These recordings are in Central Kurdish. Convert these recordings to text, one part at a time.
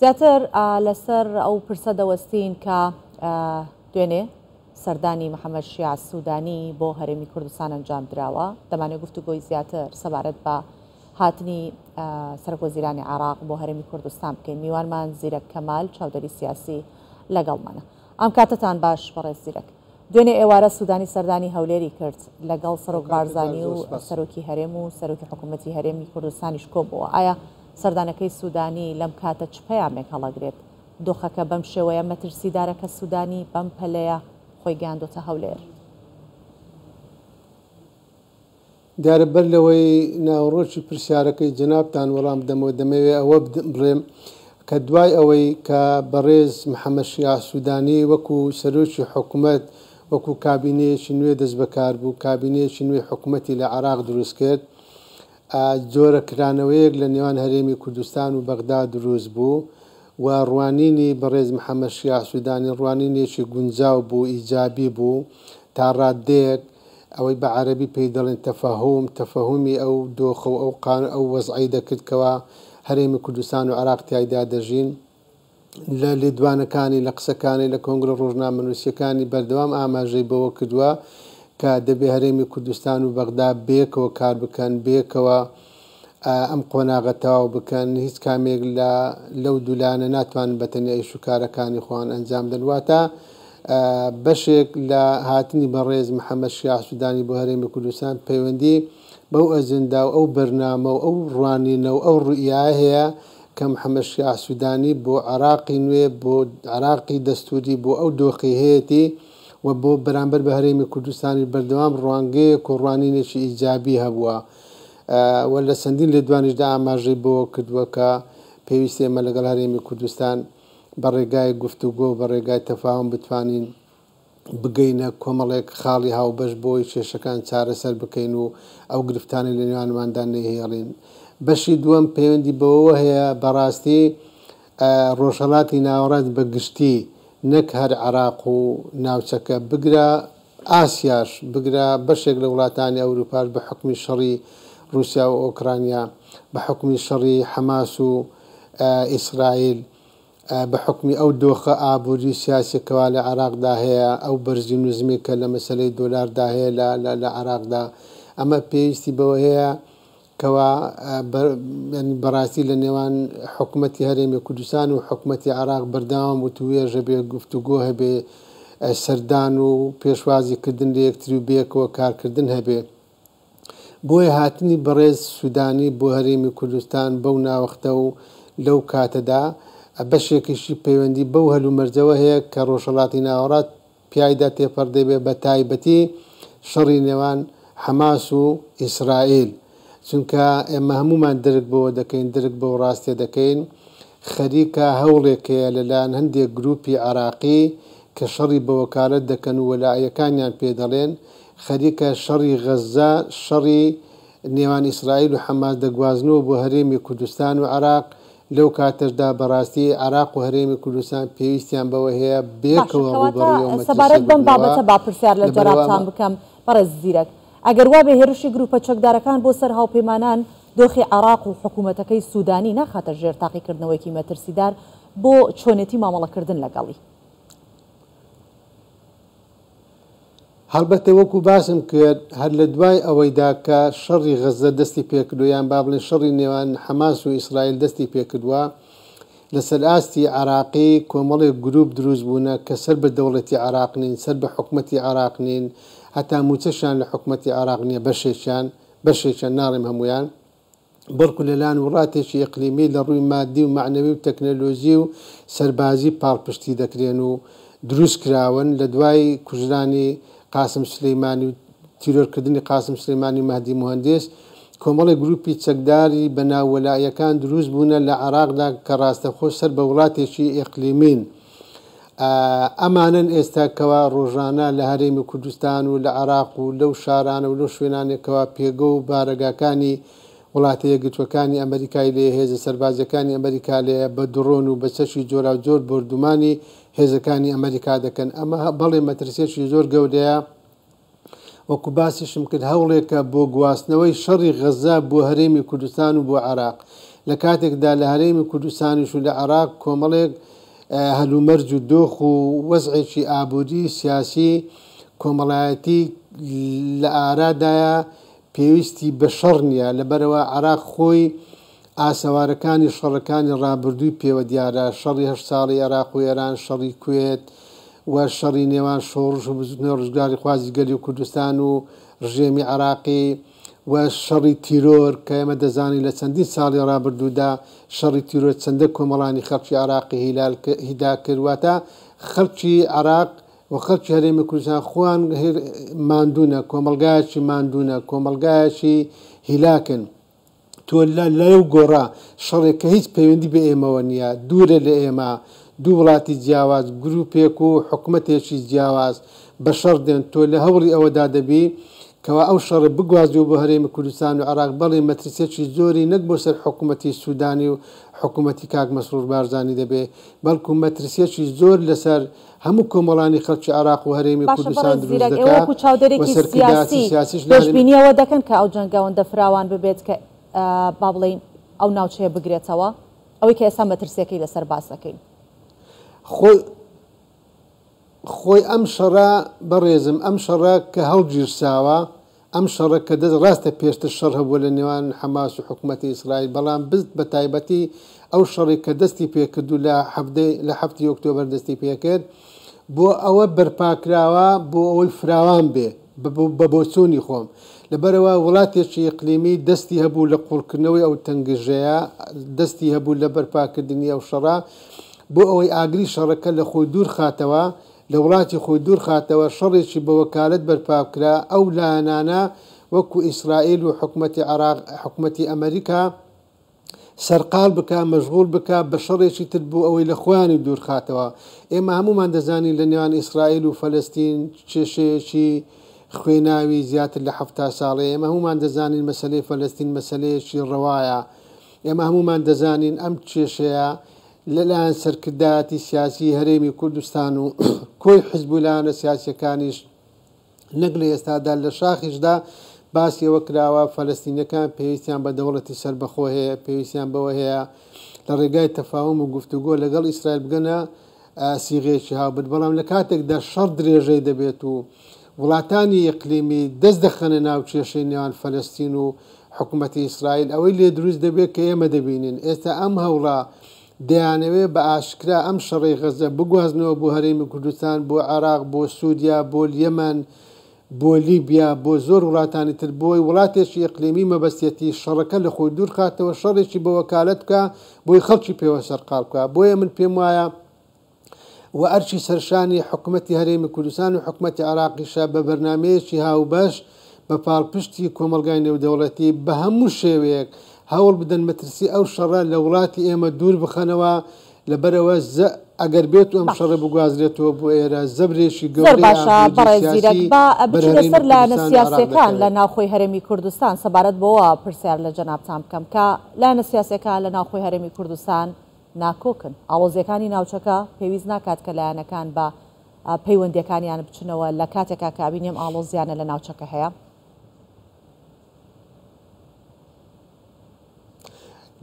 زیاتر لەسەر ئەو پرسە دەوەستین کە دوێنێ سەردانی محەممەد شیع سوودانی بۆ هەرێمی کوردستان ئەنجام دراوە. دەمانێت گفتوگۆی زیاتر سەبارەت بە هاتنی سەرۆکوەزیرانی عێراق بۆ هەرێمی کوردستان بکەین. میوانمان زیرەک کەمال چاودەری سیاسی لەگەڵمانە. ئەم کاتتان باش بەڕێز زیرەک. دوێنێ ئێوارە سوودانی سەردانی هەولێری کرد لەگەڵ سەرۆک بارزانی و سەرۆکی هەرێم و سەرۆکی حکوومەتی هەرێمی کوردستانیش کۆبووە. ئایا سەردانەکەی سوودانی لەم کاتە چ پەیامێک هەڵەگرێت؟ دۆخەکە بەم شێوەیە مەترسیدارەکە سوودانی بەم پەلەیە خۆی گەیاندۆتە هەولێر؟ دیارە بەر لەوەی ناوڕۆکی پرسیارەکەی جەنابتان وەڵام دەمەوێت ئەوە بڵێم کە دوای ئەوەی کە بەڕێز محەممەد شیع سوودانی وەکو سەرۆکی حکوومەت وەکو کابینەیەکی نوێ دەست بەکار بوو، کابینەیەکی نوێ حکوومەتی لە عێراق دروست کرد، جۆرە کرانەوەیەک لە نێوان هەرێمی کوردستان و بەغدا دروست بوو و ڕوانینی بەڕێز محەممەد شیع سوودانی ڕوانینێکی گونجاو بوو، ئیجابی بوو، تا ڕادەیەک ئەوەی بە عەرەبی پێی دەڵێن تەفەهومی ئەو دۆخە و ئەو وەزعی دەکرد کەوە هەرێمی کوردستان و عێراق تایدا دەژین. لە لێدوانەکانی لە قسەکانی لە کۆنگرە ڕۆژنامەنووسیەکانی بەردەوام ئاماژەی بەوە کردووە کە دەبێ هەرێمی کوردستان و بەغدا بێکەوە کار بکەن، بێکەوە ئەم قۆناغە تەواو بکەن. هیچ کامێک لەو دوولانە ناتوانن بەتەنیا ئیش و کارەکانی خۆیان ئەنجام بدەن. واتە بەشێک لە هاتنی بەڕێز محەممەد شیع سوودانی بۆ هەرێمی کوردستان پەیوەندی بەو ئەجەندا و ئەو بەرنامە و ئەو ڕوانینە و ئەو ڕوئیا هەیە کە محەممەد شیع سوودانی بۆ عێراقی نوێ، بۆ عێراقی دەستوری، بۆ ئەو دۆخی هەیەتی و بۆ بەرامبەر بە هەرێمی کوردستانی بەردەوام ڕوانگەیەک و ڕوانینێکی ئیجابی هەبووە و لە چەندین لێدوانیشدا ئاماژەی بۆ کردووە کە پێویستە ئێمە لەگەڵ هەرێمی کوردستان بە ڕێگای گفتوگۆ و بە ڕێگای تەفاهم بتوانین بگەینە کۆمەڵێک خاڵی هاوبەش بۆی کێشەکان چارەسەر بکەین و ئەو گرفتانی لە نێوانماندا نەهێڵین. بەشی دووەم پەیوەندی بەوە هەیە بەڕاستی ڕۆژهەڵاتی ناوەڕاست بە گشتی نەک هەر عێراق و ناوچەکە بگرە ئاسیاش بگرە بەشێک لە وڵاتانی ئەوروپاش بە حکمی شەڕی رووسیا و ئۆکرانیا، بە حکمی شەڕی حەماس و ئیسرائیل، بە حکمی ئەو دۆخە ئابووری سیاسێکەوە لە عێراقدا هەیە، ئەو بەرزی نوزمی کە لە مەسەلەی دۆلاردا هەیە لە عێراقدا. ئەمە پێویستی بەوە هەیە کەوا بەڕاستی لە نێوان حکوومەتی هەرێمی کوردستان و حکوومەتی عێراق بەردەوام و توێژە بێ گفتوگۆ هەبێ، سەردان و پێشوازیکردن لە یەکتری و بێکەوە کارکردن هەبێ. بۆیە هاتنی بەڕێز سوودانی بۆ هەرێمی کوردستان بەو ناوەختە و لەو کاتەدا بەشێکیشی پەیوەندی بەو هەلومەرجەوە هەیە کە ڕۆژهەڵاتی ناوەڕات پیایدا تێپەردەبێ بە تایبەتی شەڕی نێوان حەماس و ئیسرائیل. چونکە ئێمە هەمومان درک بەوە دەکەین، درک بەو ڕاستیە دەکەین خەریکە هەوڵێکەیە لەلایەن هەندێک گروپی عێراقی کە شەڕی بە وەکالەت دەکەن و وەلایەکانیان پێ دەڵێن، خەریکە شەڕی غەزە، شەڕی نێوان ئیسرائیل و حەماس دەگوازنەوە بۆ هەرێمی کوردستان و عێراق. لەو کاتەشدا بەڕاستی عێراق و هەرێمی کوردستان پێویستیان بەوە هەیە بێکەوە ڕوبەڕووی سەبارەت بەم بابەتە با پرسیار لە جەنابتان بکەم بەڕێز زیرەک. ئەگەر وا بێ هێرشی گروپە چەکدارەکان بۆ سەر هاوپەیمانان دۆخی عێراق و حکوومەتەکەی سوودانی ناخاتە ژێر تاقیکردنەوەیکی مەترسیدار بۆ چۆنێتی مامەڵەکردن لەگەڵی؟ هەڵبەتە وەکو باسم کرد هەر لە دوای ئەوەیدا کە شەڕی غەزە دەستی پێکردو یان با بڵێن شەڕی نێوان حەماس و ئیسرائیل دەستی پێکردووە، لەسەر ئاستی عێراقی کۆمەڵێک گروپ دروست بوونە کە سەر بە دەوڵەتی عێراق نین، سەر بە حکوومەتی عێراق نین، هەتا موچەشان لە حکوومەتی عێراق نییە، بەشێکیان ناڕێم هەمویان، بەڵکو لەلایەن وڵاتێکی ئیقلیمی لە ڕووی مادی و معنەوی و تەکنەلۆژی و سەربازی پاڵپشتی دەکرێن و دروست کراون. لە دوای کوژرانی قاسم سلەیمانی و تیرۆرکردنی قاسم سلەیمانی و مەهدی موهەندس کۆمەڵی گروپی چەکداری بەناوەلایەکان دروست بوونە لە عێراقدا کە ڕاستەخۆ سەر بە وڵاتێکی ئیقلیمین. ئەمانن ئێستا کەوا ڕۆژانە لە هەرێمی کوردستان و لە عێراق و لەو شارانە و لەو شوێنانێکەوە پێگە و بارەگاکانی وڵاتە یەکگرتووەکانی ئەمریکای لێ، هێزە سەربازەکانی ئەمریکا لێ بە درۆن و بە چەشی جۆرا جۆر بردومانی هێزەکانی ئەمریکا دەکەن. ئەمە بەڵێ مەترسێکی زۆر گەورەیە. وەکو باسیشم کرد هەوڵێکە بۆ گواستنەوەی شەڕی غەزە بۆ هەرێمی کوردستان و بۆ عێراق. لە کاتێکدا لە هەرێمی کوردستانیش و لە عێراق کۆمەڵێک هەلومەرج و دۆخ و وەزعێکی ئابووری سیاسی کۆمەڵایەتی لە ئارادایە پێویستی بە شەڕ نییە لەبەرەوە عێراق خۆی ئاسەوارەکانی شەڕەکانی ڕابردووی پێوە دیارە شەڕی 8 ساڵی عێراق و ئێران شەڕی کوێت و شەڕی نێوان شۆڕش و بزوتنەوە ڕزگاری خوازی گەلی و کوردستان و ڕژێمی عێراقی و شەڕی تیرۆر کە ئێمە دەزانی لە چەندین ساڵی ڕابردوودا شەڕی تیرۆر چەندە کۆمەڵانی خەڵکی عێراقی هیدا کردواتە خەڵکی عێراق و خەڵکی هەرێمی کوردستان خۆیان ماندوونە کۆمەلگایەکی ماندوونە کۆمەلگایەکی هیلاکن تۆ لەو گۆڕا شەڕێک کە هیچ پەیوەندی بە ئێمەوە نییە دوورە لە ئێمە دوو وڵاتی جیاواز گروپێک و حکوومەتێکی جیاواز بە شەڕ دێن تۆ لە هەوڵی ئەوەدا دەبی کەوا ئەو شەڕ بگوازیەوە بۆ هەرێمی کوردستان و عێراق بەڵێ مەترسێکی زۆری نەک بۆ سەر حکوومەتی سوودانی و حکوومەتی کاک مەسرور بارزانی دەبێ بەڵکو مەترسێکی زۆر لەسەر هەموو کۆمەڵانی خەڵکی عێراق و هەرێمی کوردستان دروست دەکات وەکو چاودێرێکی سیاسی پێشبینیەوە دەکەن کە ئەو جەنگاوەندە فراوان ببێت کە با بڵێن ئەو ناوچەیە بگرێتەوە ئەوەی کە ئێستا مەترسیەکەی لەسەر باس دەکەین خۆی ئەم شەڕە بەڕێزم ئەم شەڕە کە هەڵگیرساوە ئەم شەڕە کە دەست ڕاستە پێشتر شەڕ هەبووە لە نێوان حەماس و حکوومەتی ئیسرائیل بەڵام بست بە تایبەتی ئەو شەڕی کە دەستی پێکردو لە هەفتی ئۆکتۆبەر دەستی پێکرد بۆ ئەوە بەرپاکراوە بۆ ئەوەی فراوان بێ بە بۆچوونی خۆم لەبەرەوە وڵاتێکی ئیقلیمی دەستی هەبوو لە قوڵکردنەوەی ئەو تەنگژەیە دەستی هەبوو لە بەرپاکردنی ئەو شەڕە بۆ ئەوەی ئاگری شەڕەکە لە خۆی دوور خاتەوە لە وڵاتی خۆی دوور خاتەوە شەڕێکی بە وەکالەت بەرپاکرا ئەو لایەنانە وەکو ئیسرائیل و حکوومەتی عێراق حکوومەتی ئەمریکا سەرقال بکە مەشغوڵ بکە بە شەڕێکی تر بوو ئەوەی لە خۆیانی دوور خاتەوە ئێمە هەمومان دەزانین لە نێوان ئیسرائیل و فەلەستین کێشەیەکی خوێناوی زیاتر لە 70 ساڵێ ئێمە هەمومان دەزانین مەسەلەی فەلەستین مەسەلەیەکی ڕەوایە ئێمە هەمومان دەزانین ئەم کێشەیە لەلایەن سەرکردایەتی سیاسی هەرێمی کوردستان و کۆی حیزبولانە سیاسیەکانیش نەک لە ئێستادا لە شاخیشدا باسیەوە کراوە فەلەستینیەکان پێویستیان بە دەوڵەتی سربەخۆ هەیە پێویستیان بەوە هەیە لە ڕێگای تەفاهم و گفتوگۆ لەگەڵ ئیسرائیل بگەنە سیغەیەکی هاوبەت بەڵام لە کاتێکدا شەڕ درێژەی دەبێت و وڵاتانی ئیقلیمی دەست دەخەنە ناو کێشەی نێوان فەلەستین و حکوومەتی ئیسرائیل ئەوەی لێ دروست دەبێت کە ئێمە دەبینین ئێستا ئەم هەوڵە دەیانەوێت بە ئاشکرا ئەم شەڕی غەزە بگوازنەوە بۆ هەرێمی کوردستان بۆ عێراق بۆ سووریا بۆ یەمەن بۆ لیبیا بۆ زۆر وڵاتانی تر بۆی وڵاتێکی ئیقلیمی مەبەستێتی شەڕەکە لە خۆی دوور خاتەوە شەڕێکی بە وەکالەت بکە بۆی خەڵکی پێوە سەرقال بکە بۆیە من پێم وایە و ئەرچی سەرشانی حکوومەتی هەرێمی کوردستان و حکوومەتی عێراقیشە بە بەرنامەیەکی هاوبەش بە پاڵپشتی کۆمەلگای نێودەوڵەتی بە هەموو شێوەیەک هەوڵ بدەن مەترسی ئەو شەڕە لە وڵاتی ئێمە دوور بخەنەوە لەبەرەوە ئەگەر بێت و ئەم شەڕە بگوازرێتەوە بۆ ئێرە زەبرێکی گەورەی باشە بەڕێزیرەک بچین لەسەر لایەنە سیاسیەکان لە ناوخۆی هەرێمی کوردستان سەبارەت بۆەوە پرسیار لە جەنابتان بکەم کە لایەنە سیاسیەکان لە ناوخۆی هەرێمی کوردستان ناکۆکن ئاڵۆزیەکانی ناوچەکە پێویست ناکات کە لایەنەکان بە پەیوەندیەکانیان بچنەوە لە کاتێکا کە بینیم ئاڵۆزیانە لە ناوچەکە هەیە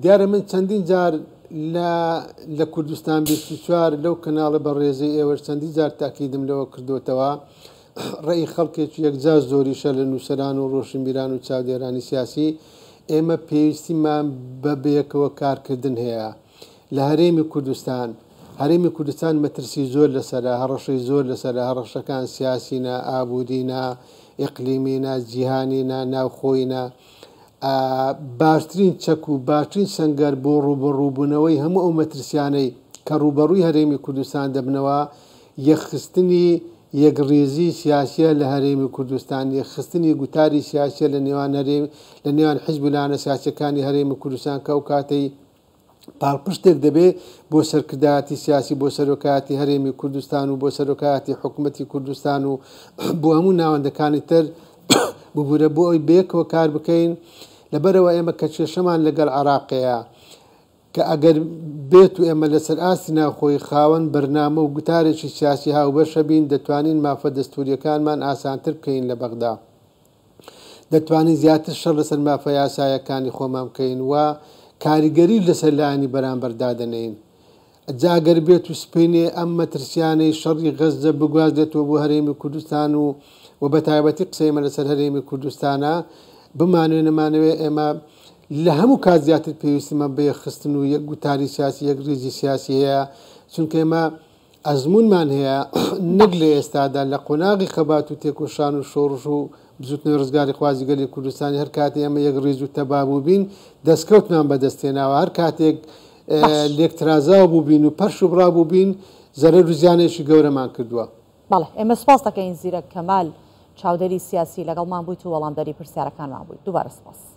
دیارە من چەندین جار لە کوردستان 24 لەو کەناڵە بە ڕێزەی ئێوە چەندی جار تاکیدم لەوە کردوتەوە ڕێی خەڵکێکی یەکجار زۆریشە لە نووسەران و ڕۆشنبیران و چاودێرانی سیاسی ئێمە پێویستیمان بە بەیەکەوە کارکردن هەیە لە هەرێمی کوردستان مەترسی زۆر لەسەرە هەڕەشەی زۆر لەسەرە هەڕەشەکان سیاسینە ئابوودینە ئیقلیمینە جیهانینە ناوخۆینە باشترین چەک و باشترین سەنگەر بۆ ڕوبەڕووبوونەوەی هەموو ئەو مەترسیانەی کە ڕوبەڕووی هەرێمی کوردستان دەبنەوە یەخستنی یەکڕێزی سیاسیە لە هەرێمی کوردستان یەخستنی گوتاری سیاسیە لە نێوان حیزبولانە سیاسیەکانی هەرێمی کوردستان کە ئەو کاتەی پاڵپشتێک دەبێت بۆ سەرکردایەتی سیاسی بۆ سەرۆکایەتی هەرێمی کوردستان و بۆ سەرۆکایەتی حکوومەتی کوردستان و بۆ هەموو ناوەندەکانی تر ببوورە بۆ ئەوی بەیەکەوە کار بکەین لەبەرەوە ئێمە کە کێشەمان لەگەڵ عێراقەیە کە ئەگەر بێت و ئێمە لەسەر ئاستی ناوخۆی خاوەن بەرنامە و گوتارێکی سیاسی هاوبەشە بین دەتوانین مافە دەستوریەکانمان ئاسانتر بکەین لە بەغدا دەتوانین زیاتر شەڕ لەسەر مافە یاسایەکانی خۆمان بکەین و کاریگەری لەسەر لایەنی بەرامبەردا دەنێن جاگەر بێت و سپینێ ئەم مەترسیانەی شەڕی غەزە بگوازێتەوە بۆ هەرێمی کوردستان و بە تایبەتی قسەیمە لەسەر هەرێمی کوردستانە بمانوێ نەمانەوێ ئێمە لە هەموو کات زیاتر پێویستمە بە یەکخستن و یەک گوتاری سیاسی یەک ڕێزی سیاسی هەیە چونکە ئێمە ئەزمونمان هەیە نەک لە ئێستادا لە قۆناغی خەبات و تێکۆشان و شۆڕش و بزوتنەوەی ڕزگاری خوازیگەلی کوردستانی هەر کاتێ ئەمە یەک ڕێز و تەبابوو بین دەستکەوتمان بەدەستێناوە هەر کاتێک لێکترازاو بوو بین و پەرش و بڕا بوو بین زەرەر و زیانێکی گەورەمان کردووە. بەڵێ ئێمە سپاس دەکەین زیرەک کەمال چاودێری سیاسی لەگەڵمان بوویت و وەڵامدەری پرسیارەکانمان بوویت. دووبارە سپاس.